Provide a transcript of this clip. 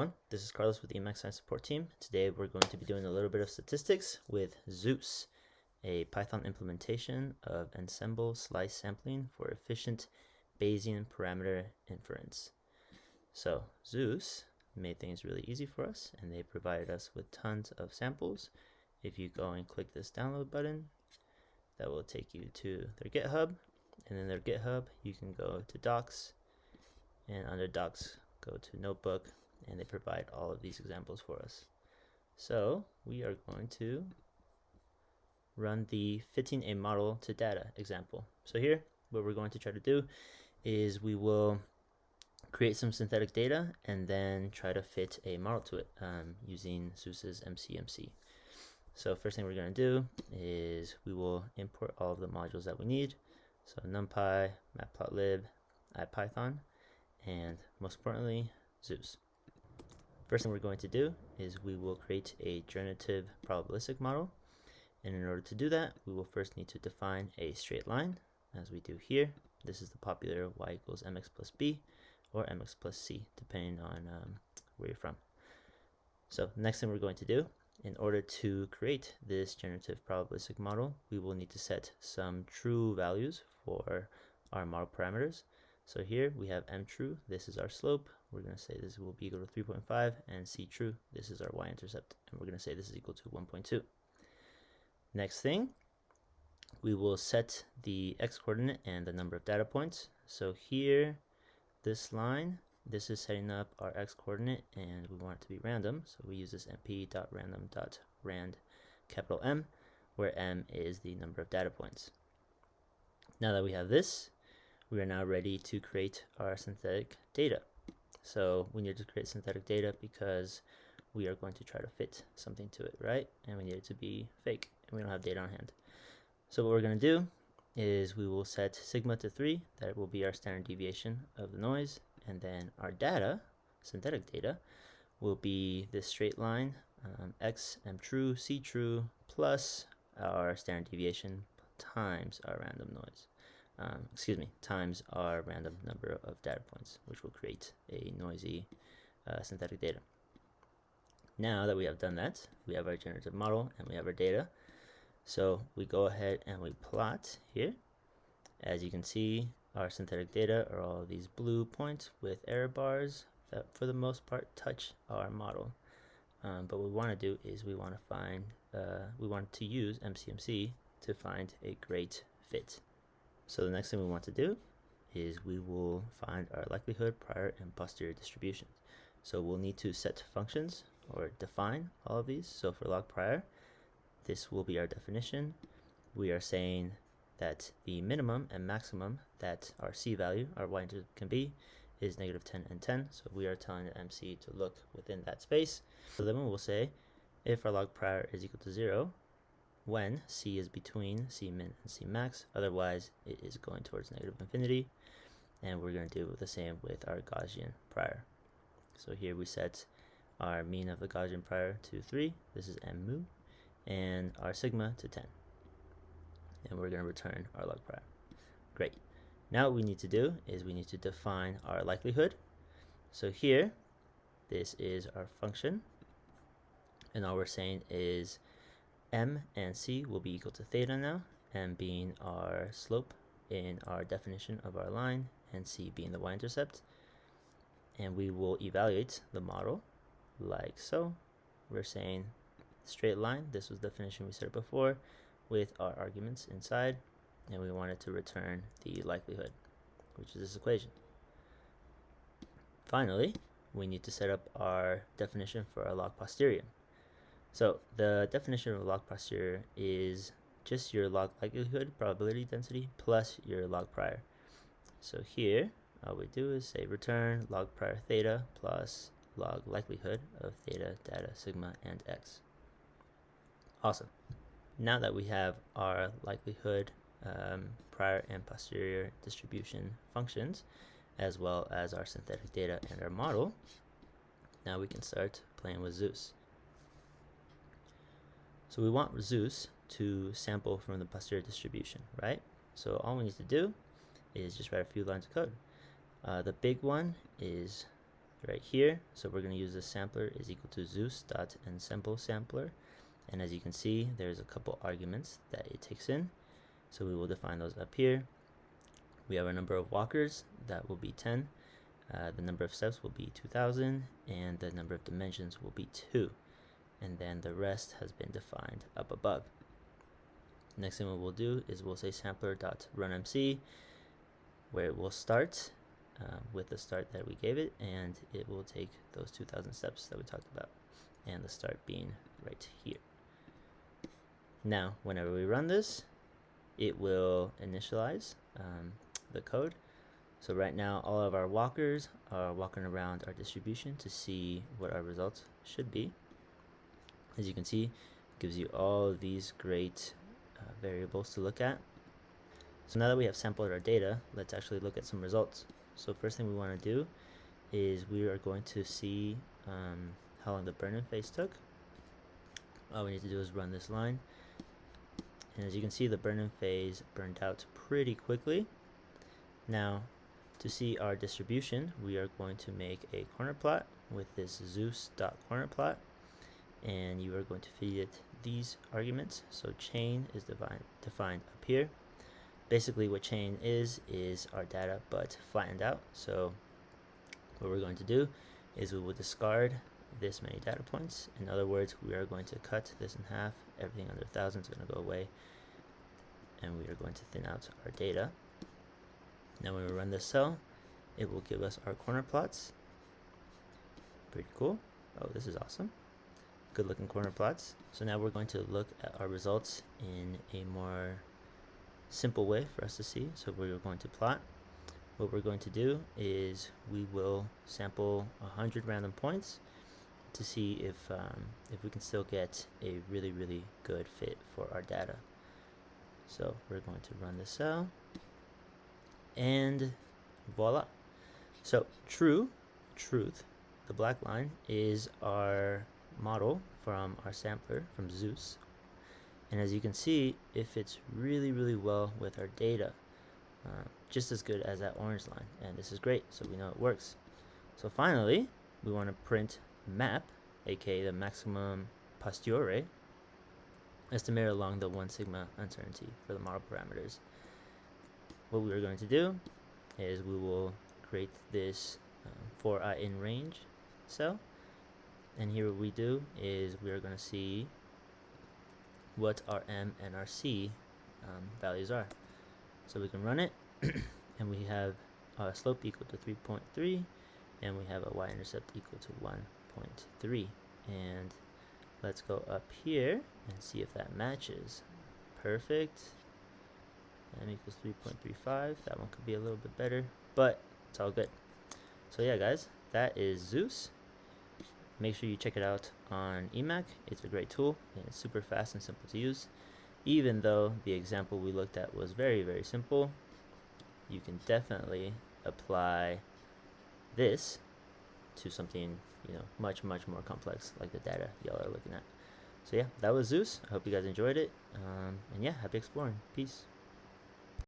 everyone, this is Carlos with the Emacs Science Support Team. Today we're going to be doing a little bit of statistics with Zeus, a Python implementation of Ensemble Slice Sampling for efficient Bayesian parameter inference. So Zeus made things really easy for us, and they provided us with tons of samples. If you go and click this download button, that will take you to their GitHub, and in their GitHub you can go to Docs, and under Docs go to Notebook, and they provide all of these examples for us. So we are going to run the fitting a model to data example. So here, what we're going to try to do is we will create some synthetic data and then try to fit a model to it using Zeus's MCMC. So first thing we're going to do is we will import all of the modules that we need. So NumPy, Matplotlib, IPython, and most importantly, Zeus. First thing we're going to do is we will create a Genitive probabilistic model, and in order to do that we will first need to define a straight line, as we do here. This is the popular y equals mx plus b or mx plus c, depending on where you're from. So next thing we're going to do, in order to create this Genitive probabilistic model, we will need to set some true values for our model parameters. So here we have m true, this is our slope. We're going to say this will be equal to 3.5, and c true, this is our y-intercept, and we're going to say this is equal to 1.2. Next thing, we will set the x-coordinate and the number of data points. So here, this line, this is setting up our x-coordinate, and we want it to be random, so we use this np.random.rand capital M, where m is the number of data points. Now that we have this, we are now ready to create our synthetic data. So we need to create synthetic data because we are going to try to fit something to it, right? And we need it to be fake, and we don't have data on hand. So what we're going to do is we will set sigma to 3, that will be our standard deviation of the noise, and then our data, synthetic data, will be this straight line, x, m true, c true, plus our standard deviation times our random noise. Times our random number of data points, which will create a noisy synthetic data. Now that we have done that, we have our generative model and we have our data. So we go ahead and we plot here. As you can see, our synthetic data are all these blue points with error bars that for the most part touch our model. But what we want to do is we want to use MCMC to find a great fit. So the next thing we want to do is we will find our likelihood, prior, and posterior distributions. So we'll need to set functions or define all of these. So for log prior, this will be our definition. We are saying that the minimum and maximum that our c value, our y-intercept, can be is -10 and 10. So we are telling the MC to look within that space. So then we will say if our log prior is equal to 0, when c is between c min and c max, otherwise it is going towards -infinity. And we're going to do the same with our Gaussian prior. So here we set our mean of the Gaussian prior to 3, this is m mu, and our sigma to 10. And we're going to return our log prior. Great. Now what we need to do is we need to define our likelihood. So here, this is our function, and all we're saying is m and c will be equal to theta now, m being our slope in our definition of our line, and c being the y-intercept. And we will evaluate the model like so. We're saying straight line, this was the definition we said before, with our arguments inside, and we wanted to return the likelihood, which is this equation. Finally, we need to set up our definition for our log posterior. So the definition of log posterior is just your log likelihood probability density plus your log prior. So here, all we do is say return log prior theta plus log likelihood of theta, data, sigma, and x. Awesome. Now that we have our likelihood, prior and posterior distribution functions, as well as our synthetic data and our model, now we can start playing with Zeus. So we want Zeus to sample from the posterior distribution, right? So all we need to do is just write a few lines of code. The big one is right here. So we're going to use the sampler is equal to zeus.ensemble sampler. And as you can see, there's a couple arguments that it takes in. So we will define those up here. We have a number of walkers that will be 10. The number of steps will be 2000, and the number of dimensions will be 2. And then the rest has been defined up above. Next thing what we'll do is we'll say sampler.runMC, where it will start with the start that we gave it, and it will take those 2000 steps that we talked about, and the start being right here. Now, whenever we run this, it will initialize the code. So right now, all of our walkers are walking around our distribution to see what our results should be. As you can see, it gives you all of these great variables to look at. So now that we have sampled our data, let's actually look at some results. So first thing we want to do is we are going to see how long the burn-in phase took. All we need to do is run this line. And as you can see, the burn-in phase burned out pretty quickly. Now, to see our distribution, we are going to make a corner plot with this zeus.cornerplot, and you are going to feed it these arguments. So chain is defined up here. Basically what chain is our data but flattened out. So what we're going to do is we will discard this many data points. In other words, we are going to cut this in half. Everything under 1,000 is going to go away, and we are going to thin out our data. Now when we run this cell, it will give us our corner plots. Pretty cool. Oh, this is awesome. Good looking corner plots. So now we're going to look at our results in a more simple way for us to see. So we're going to plot. What we're going to do is we will sample 100 random points to see if we can still get a really good fit for our data. So we're going to run this cell, and voila. So truth, the black line is our model from our sampler from Zeus, and as you can see, it fits really well with our data, just as good as that orange line, and this is great, so we know it works. So finally, we want to print map, aka the maximum posteriore, estimated along the 1 sigma uncertainty for the model parameters. What we are going to do is we will create this for I in range cell, and here what we do is we are going to see what our M and our C values are. So we can run it, and we have a slope equal to 3.3, and we have a y-intercept equal to 1.3. And let's go up here and see if that matches. Perfect. M equals 3.35. That one could be a little bit better, but it's all good. So yeah, guys, that is Zeus. Make sure you check it out on EMAC. It's a great tool, and it's super fast and simple to use. Even though the example we looked at was very simple, you can definitely apply this to something, you know, much more complex, like the data y'all are looking at. So yeah, that was Zeus. I hope you guys enjoyed it, and yeah, happy exploring. Peace.